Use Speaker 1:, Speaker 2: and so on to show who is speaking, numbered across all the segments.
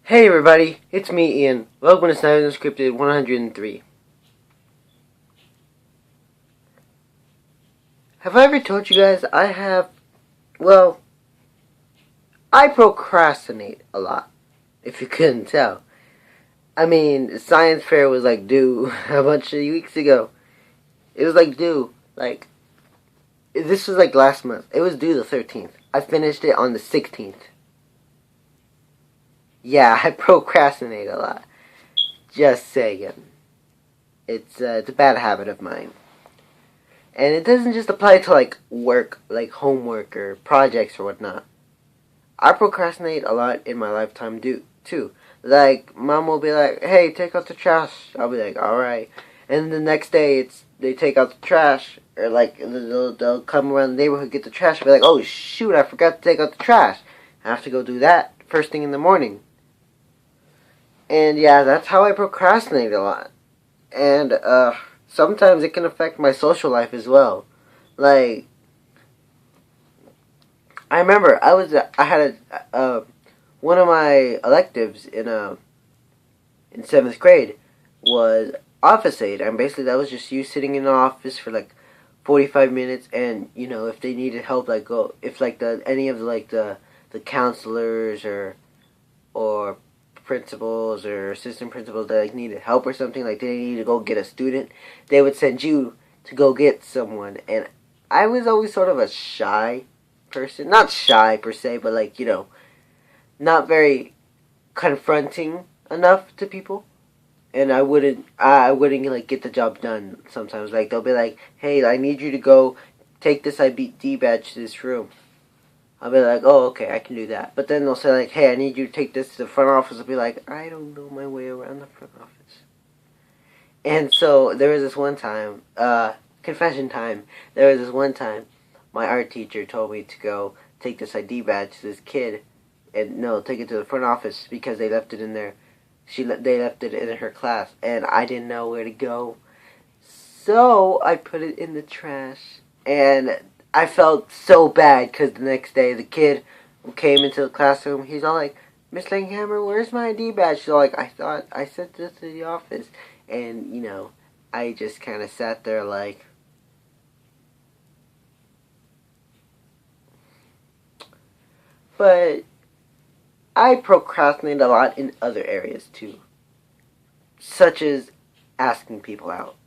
Speaker 1: Hey everybody, it's me Ian. Welcome to Snivy Unscripted 103. Have I ever told you guys I procrastinate a lot, if you couldn't tell. I mean, science fair was due a bunch of weeks ago. It was due, this was last month. It was due the 13th. I finished it on the 16th. Yeah, I procrastinate a lot. Just saying. It's a bad habit of mine. And it doesn't just apply to work, like homework or projects or whatnot. I procrastinate a lot in my lifetime too. Like, mom will be like, hey, take out the trash. I'll be like, alright. And the next day they take out the trash, or they'll come around the neighborhood, get the trash, and be like, oh shoot, I forgot to take out the trash. I have to go do that first thing in the morning. And yeah, that's how I procrastinate a lot. And sometimes it can affect my social life as well. Like, I remember I had one of my electives in 7th grade was office aid, and basically that was just you sitting in the office for 45 minutes, and if they needed help, if any of the counselors or principals or assistant principals that needed help or something, they needed to go get a student, they would send you to go get someone. And I was always sort of a shy person, not shy per se, but not very confronting enough to people, and I wouldn't get the job done sometimes. They'll be like, hey, I need you to go take this ID badge to this room. I'll be like, oh, okay, I can do that. But then they'll say, hey, I need you to take this to the front office. I'll be like, I don't know my way around the front office. And so there was this one time, confession time, there was this one time my art teacher told me to go take this ID badge to this kid, and no, take it to the front office because they left it in there. They left it in her class, and I didn't know where to go. So I put it in the trash, and I felt so bad because the next day the kid who came into the classroom, he's all like, Miss Langhammer, where's my ID badge? She's all like, I thought I sent this to the office. And, I just kind of sat there But I procrastinate a lot in other areas too. Such as asking people out.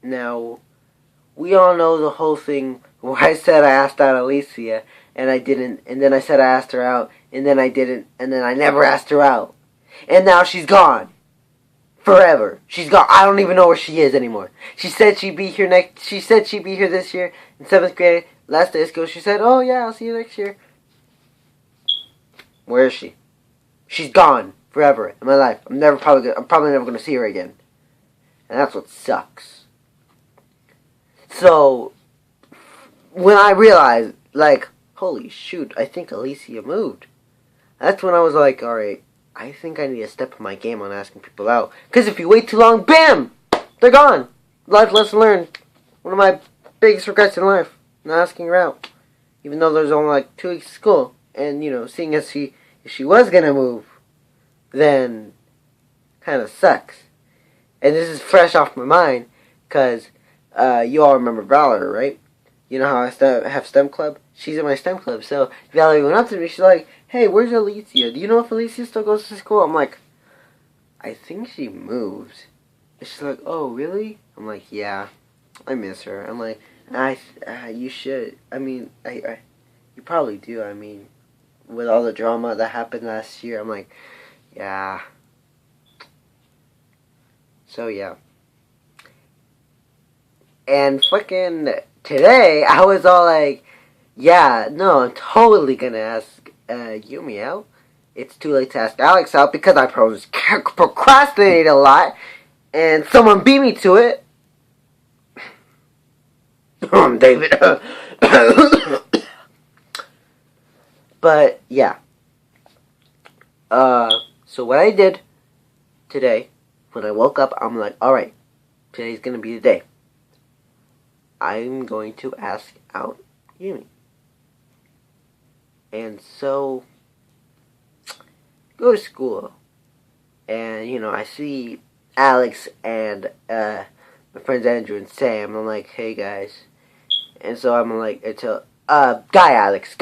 Speaker 1: Now, we all know the whole thing where I said I asked out Alicia, and I didn't, and then I said I asked her out, and then I didn't, and then I never asked her out. And now she's gone. Forever. She's gone. I don't even know where she is anymore. She said she'd be here this year in 7th grade. Last day of school, she said, oh yeah, I'll see you next year. Where is she? She's gone. Forever. In my life. I'm probably never going to see her again. And that's what sucks. So, when I realized, holy shoot, I think Alicia moved. That's when I was like, alright, I think I need to step up my game on asking people out. Because if you wait too long, BAM! They're gone! Life lesson learned. One of my biggest regrets in life. Not asking her out. Even though there's only 2 weeks of school. And, seeing as if she was going to move, then kind of sucks. And this is fresh off my mind, because you all remember Valerie, right? You know how I have STEM club? She's in my STEM club. So Valerie went up to me. She's like, hey, where's Alicia? Do you know if Alicia still goes to school? I'm like, I think she moved. And she's like, oh, really? I'm like, yeah, I miss her. I'm like, you should. I mean, you probably do. I mean, with all the drama that happened last year, I'm like, yeah. So, yeah. And fucking today, I was all like, yeah, no, I'm totally gonna ask Yumi out. It's too late to ask Alex out because I procrastinated a lot, and someone beat me to it. David. But, yeah. So what I did today, when I woke up, I'm like, alright, today's gonna be the day. I'm going to ask out Yumi. And so, go to school, and you know I see Alex and my friends Andrew and Sam. I'm like, hey guys, and so I'm like, I tell guy Alex,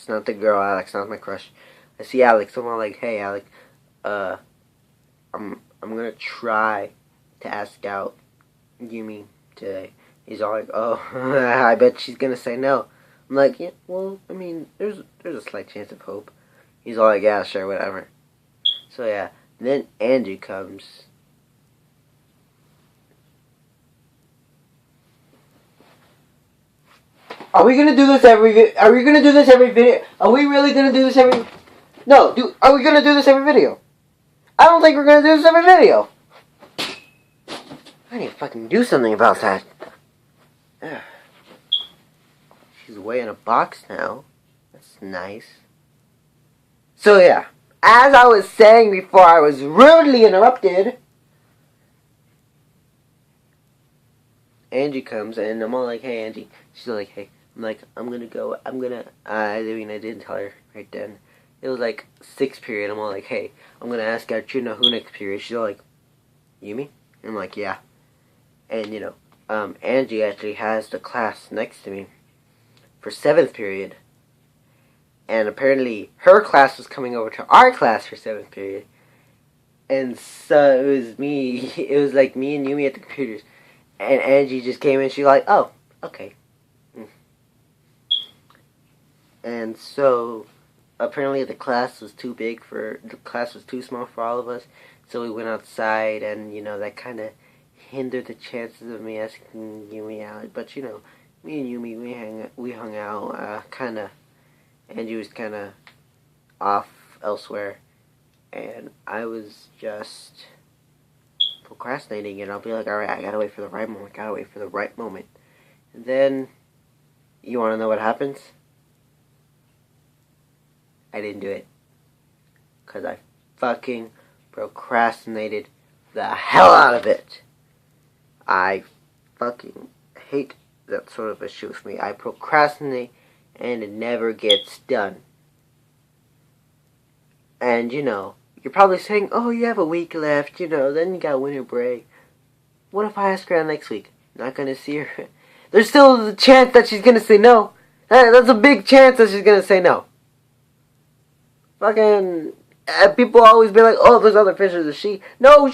Speaker 1: not the girl Alex, not my crush. I see Alex. I'm all like, hey Alex, uh, I'm gonna try to ask out Yumi today. He's all like, oh, I bet she's gonna say no. I'm like, yeah, well, I mean, there's a slight chance of hope. He's all like, yeah, sure, whatever. So yeah, and then Angie comes. Are we gonna do this every? Are we gonna do this every video? Are we really gonna do this every? No, dude. Are we gonna do this every video? I don't think we're gonna do this every video. I need to fucking do something about that. Ugh. She's away in a box now. That's nice. So yeah, as I was saying before I was rudely interrupted, Angie comes and I'm all like, hey Angie. She's like, hey. I'm like, I'm gonna go, I mean, I didn't tell her right then. It was like 6th period. I'm all like, hey, I'm gonna ask out Trina who next period. She's all like, Yumi? And I'm like, yeah. And you know, Angie actually has the class next to me for 7th period. And apparently her class was coming over to our class for 7th period. And so it was like me and Yumi at the computers. And Angie just came in, she's like, oh, okay. And so apparently the class was too small for all of us. So we went outside, and you know, that kind of hindered the chances of me asking Yumi out. But you know, me and Yumi, we hung out, Angie was kind of off elsewhere, and I was just procrastinating, and I'll be like, alright, I gotta wait for the right moment, and then, you wanna know what happens? I didn't do it, because I fucking procrastinated the hell out of it. I fucking hate that sort of issue with me. I procrastinate, and it never gets done. And, you know, you're probably saying, oh, you have a week left, you know, then you got winter break. What if I ask her out next week? Not gonna see her. There's still the chance that she's gonna say no. That's a big chance that she's gonna say no. Fucking, people always be like, oh, there's other fish in the sea. No,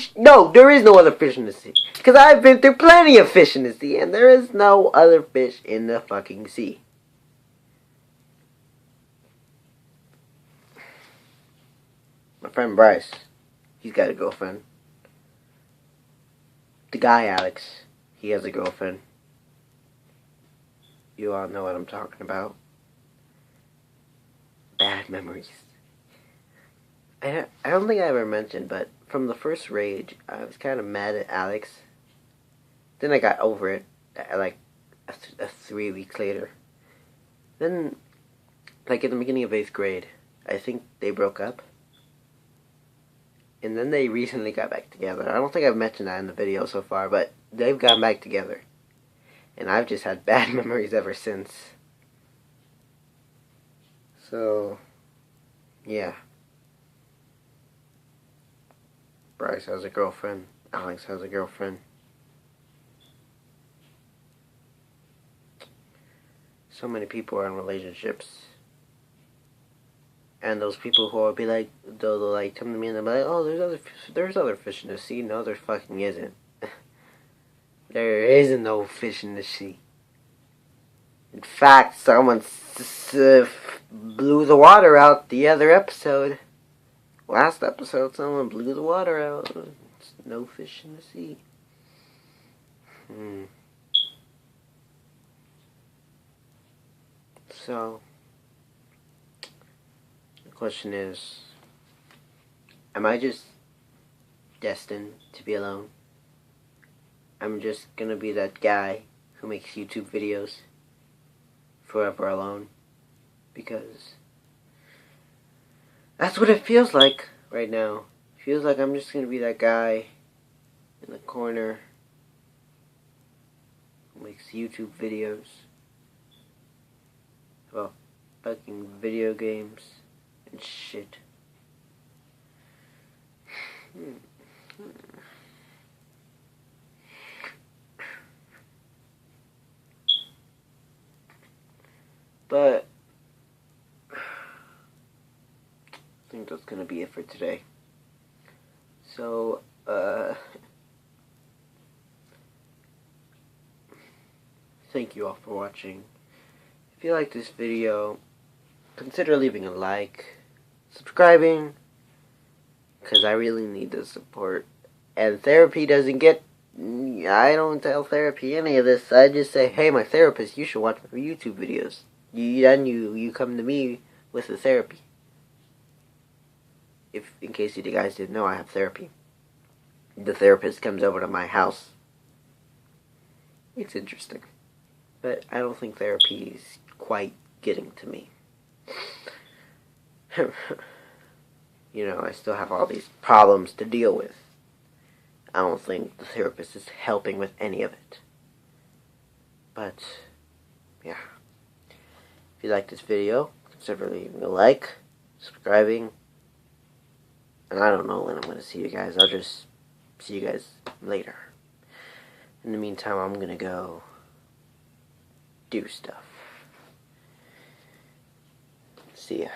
Speaker 1: there is no other fish in the sea. Because I've been through plenty of fish in the sea, and there is no other fish in the fucking sea. My friend Bryce, he's got a girlfriend. The guy, Alex, he has a girlfriend. You all know what I'm talking about. Bad memories. I don't think I ever mentioned, but from the first rage, I was kind of mad at Alex. Then I got over it, like, 3 weeks later. Then, like, in the beginning of 8th grade, I think they broke up. And then they recently got back together. I don't think I've mentioned that in the video so far, but they've gotten back together. And I've just had bad memories ever since. So, yeah. Bryce has a girlfriend. Alex has a girlfriend. So many people are in relationships. And those people who will be like, they'll like come to me and they'll be like, oh, there's other fish in the sea. No, there fucking isn't. There isn't no fish in the sea. In fact, someone blew the water out the other episode. Last episode, someone blew the water out. There's no fish in the sea. So, the question is, am I just destined to be alone? I'm just gonna be that guy who makes YouTube videos forever alone, because that's what it feels like right now. It feels like I'm just gonna be that guy in the corner who makes YouTube videos about fucking video games and shit. that's going to be it for today. So, thank you all for watching. If you like this video, consider leaving a like, subscribing, because I really need the support. And therapy doesn't get... I don't tell therapy any of this. I just say, hey, my therapist, you should watch my YouTube videos. Then you come to me with the therapy. If, in case you guys didn't know, I have therapy. The therapist comes over to my house. It's interesting. But I don't think therapy is quite getting to me. You know, I still have all these problems to deal with. I don't think the therapist is helping with any of it. But, yeah. If you like this video, consider leaving a like, subscribing, and I don't know when I'm going to see you guys. I'll just see you guys later. In the meantime, I'm going to go do stuff. See ya.